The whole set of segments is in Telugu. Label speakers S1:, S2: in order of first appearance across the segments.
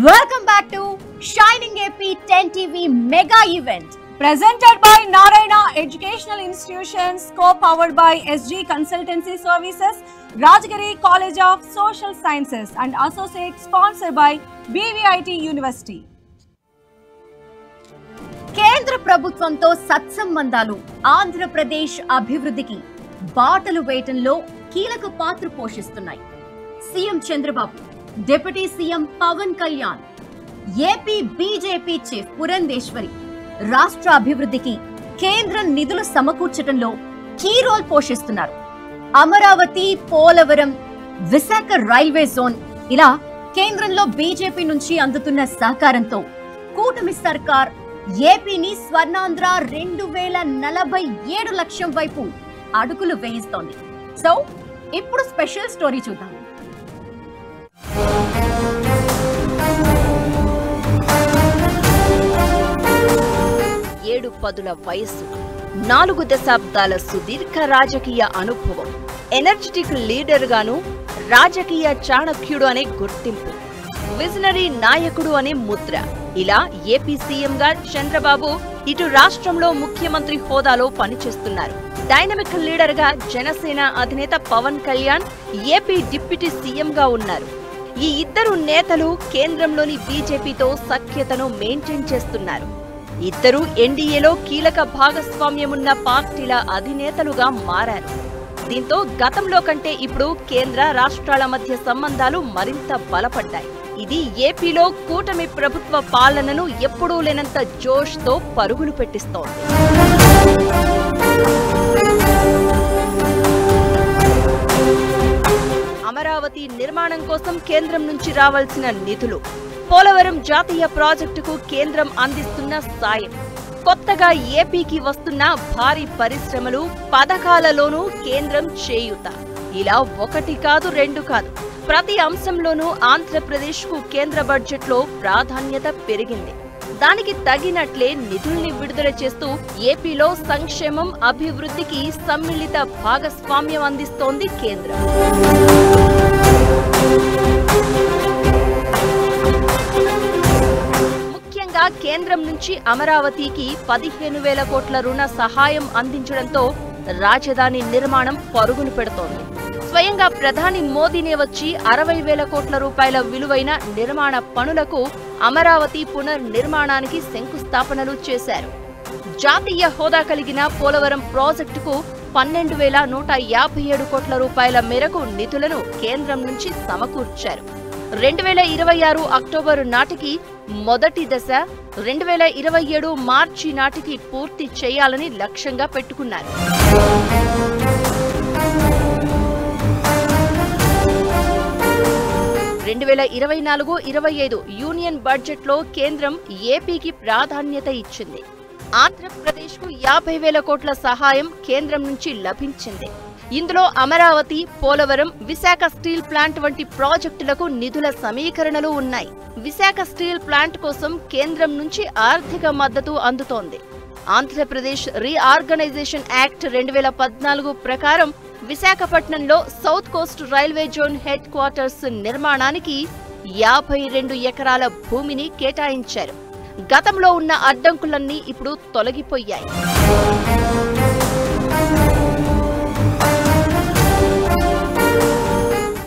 S1: Welcome back to Shining AP 10 TV Mega Event.
S2: Presented by Narayana Educational Institutions, co-powered by SG Consultancy Services, Rajagiri College of Social Sciences and associate sponsored by BVIT University.
S1: కేంద్ర ప్రభుత్వంతో సత్సంబంధాలు ఆంధ్రప్రదేశ్ అభివృద్ధికి బాటలు వేయటంలో కీలక పాత్ర పోషిస్తున్నాయి. CM Chandrababu, deputy CM Pawan Kalyan, AP BJP chief Purandeswari రాష్ట్ర అభివృద్ధికి కేంద్రం నిధులు సమకూర్చడంలో కీ రోల్ పోషిస్తున్నారు. అమరావతి, పోలవరం, విశాఖ రైల్వే జోన్ ఇలా కేంద్రంలో బీజేపీ నుంచి అందుతున్న సహకారంతో కూటమి సర్కార్ ఏపీని స్వర్ణాంధ్ర 2047 లక్ష్యం వైపు అడుగులు వేయిస్తోంది. సో ఇప్పుడు స్పెషల్ స్టోరీ చూద్దాం.
S3: 7 పదుల వయస్సు, 4 దశాబ్దాల సుదీర్ఘ రాజకీయ అనుభవం, ఎనర్జెటిక్ లీడర్ గాను, రాజకీయ చాణక్యుడు అనే గుర్తింపు, విజనరీ నాయకుడు అనే ముద్ర. ఇలా ఏపీ సీఎంగా చంద్రబాబు ఇటు రాష్ట్రంలో ముఖ్యమంత్రి హోదాలో పనిచేస్తున్నారు. డైనమిక్ లీడర్ గా జనసేన అధినేత పవన్ కళ్యాణ్ ఏపీ డిప్యూటీ సీఎంగా ఉన్నారు. ఈ ఇద్దరు నేతలు కేంద్రంలోని బీజేపీతో సఖ్యతను మెయింటైన్ చేస్తున్నారు. ఇద్దరు ఎన్డీఏలో కీలక భాగస్వామ్యమున్న పార్టీల అధినేతలుగా మారారు. దీంతో గతంలో కంటే ఇప్పుడు కేంద్ర రాష్ట్రాల మధ్య సంబంధాలు మరింత బలపడ్డాయి. ఇది ఏపీలో కూటమి ప్రభుత్వ పాలనను ఎప్పుడూ లేనంత జోష్తో పరుగులు పెట్టిస్తోంది. అమరావతి నిర్మాణం కోసం కేంద్రం నుంచి రావాల్సిన నిధులు, పోలవరం జాతీయ ప్రాజెక్టుకు కేంద్రం అందిస్తున్న సాయం, కొత్తగా ఏపీకి వస్తున్న భారీ పరిశ్రమలు, పథకాలలోనూ కేంద్రం చేయూత, ఇలా ఒకటి కాదు రెండు కాదు, ప్రతి అంశంలోనూ ఆంధ్రప్రదేశ్కు కేంద్ర బడ్జెట్లో ప్రాధాన్యత పెరిగింది. దానికి తగినట్లే నిధుల్ని విడుదల చేస్తూ ఏపీలో సంక్షేమం, అభివృద్ధికి సమ్మిళిత భాగస్వామ్యం అందిస్తోంది కేంద్రం. ముఖ్యంగా కేంద్రం నుంచి అమరావతికి 15,000 కోట్ల రుణ సహాయం అందించడంతో రాజధాని నిర్మాణం పరుగులు పెడుతోంది. స్వయంగా ప్రధాని మోదీనే వచ్చి 60,000 కోట్ల రూపాయల విలువైన నిర్మాణ పనులకు, అమరావతి పునర్నిర్మాణానికి శంకుస్థాపనలు చేశారు. జాతీయ హోదా కలిగిన పోలవరం ప్రాజెక్టుకు 12,157 కోట్ల రూపాయల మేరకు నిధులను కేంద్రం నుంచి సమకూర్చారు. 2026 అక్టోబరు నాటికి మొదటి దశ, 2027 మార్చి నాటికి పూర్తి చేయాలని లక్ష్యంగా పెట్టుకున్నారు. రెండు 2024-25 యూనియన్ బడ్జెట్లో కేంద్రం ఏపీకి ప్రాధాన్యత ఇచ్చింది. ఆంధ్రప్రదేశ్కు 50,000 కోట్ల సహాయం కేంద్రం నుంచి లభించింది. ఇందులో అమరావతి, పోలవరం, విశాఖ స్టీల్ ప్లాంట్ వంటి ప్రాజెక్టులకు నిధుల సమీకరణలు ఉన్నాయి. విశాఖ స్టీల్ ప్లాంట్ కోసం కేంద్రం నుంచి ఆర్థిక మద్దతు అందుతోంది. ఆంధ్రప్రదేశ్ రీఆర్గనైజేషన్ యాక్ట్ 2014 ప్రకారం విశాఖపట్నంలో south Coast railway zone head quarters నిర్మాణానికి 52 ఎకరాల భూమిని కేటాయించారు. గతంలో ఉన్న అడ్డంకులన్నీ ఇప్పుడు తొలగిపోయాయి.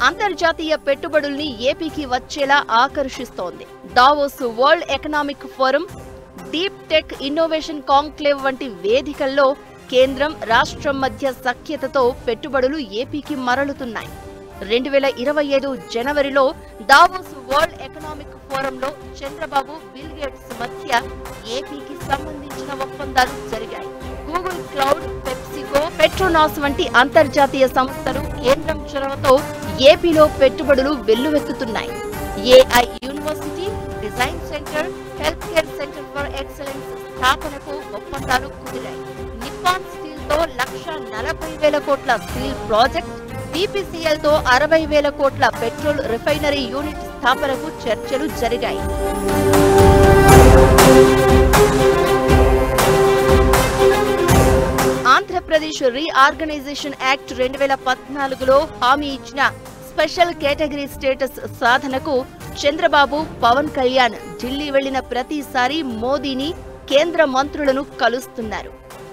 S3: అంతర్జాతీయ పెట్టుబడుల్ని ఏపీకి వచ్చేలా ఆకర్షిస్తోంది. Davos World Economic Forum, deep tech innovation conclave వంటి వేదికల్లో కేంద్రం, రాష్ట్రం మధ్య సఖ్యతతో పెట్టుబడులు ఏపీకి మరలుతున్నాయి. 2025 జనవరిలో దావోస్ వరల్డ్ ఎకనామిక్ ఫోరంలో చంద్రబాబు, బిల్ గేట్స్ మధ్య ఏపీకి సంబంధించిన ఒప్పందాలు జరిగాయి. గూగుల్ క్లౌడ్, పెప్సికో, పెట్రోనాస్ వంటి అంతర్జాతీయ సంస్థలు కేంద్రం చొరవతో ఏపీలో పెట్టుబడులు వెల్లువెత్తుతున్నాయి. AI university, design centre, health care centre for excellence స్థాపనకు ఒప్పందాలు కుదిరాయి. నిప్పాన్ స్టీల్ తో 1,40,000 కోట్ల స్టీల్ ప్రాజెక్ట్, బీపీసీఎల్ తో 60,000 కోట్ల పెట్రోల్ రిఫైనరీ యూనిట్ స్థాపనకు చర్చలు జరిగాయి. ఆంధ్రప్రదేశ్ రీఆర్గనైజేషన్ యాక్ట్ 2014లో హామీ ఇచ్చిన స్పెషల్ కేటగిరీ స్టేటస్ సాధనకు చంద్రబాబు, పవన్ కళ్యాణ్ ఢిల్లీ వెళ్లిన ప్రతిసారి మోదీని, కేంద్ర మంత్రులను కలుస్తున్నారు.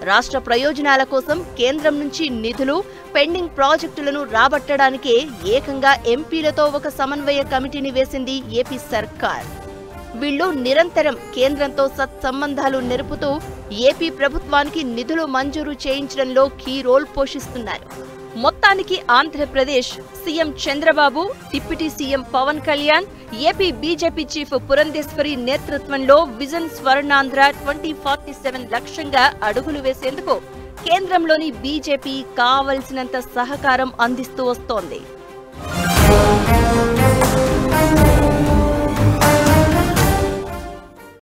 S3: రాష్ట్ర ప్రయోజనాల కోసం కేంద్రం నుంచి నిధులు, పెండింగ్ ప్రాజెక్టులను రాబట్టడానికే ఏకంగా ఎంపీలతో ఒక సమన్వయ కమిటీని వేసింది ఏపీ సర్కార్. వీళ్లు నిరంతరం కేంద్రంతో సత్సంబంధాలు నెరుపుతూ ఏపీ ప్రభుత్వానికి నిధులు మంజూరు చేయించడంలో కీ రోల్ పోషిస్తున్నారు. మొత్తానికి Andhra Pradesh CM Chandrababu, deputy CM Pawan Kalyan, AP BJP chief Purandeswari నేతృత్వంలో విజన్ స్వర్ణాంధ్ర 2047 లక్ష్యంగా అడుగులు వేసేందుకు కేంద్రంలోని బీజేపీ కావలసినంత సహకారం అందిస్తూ వస్తోంది.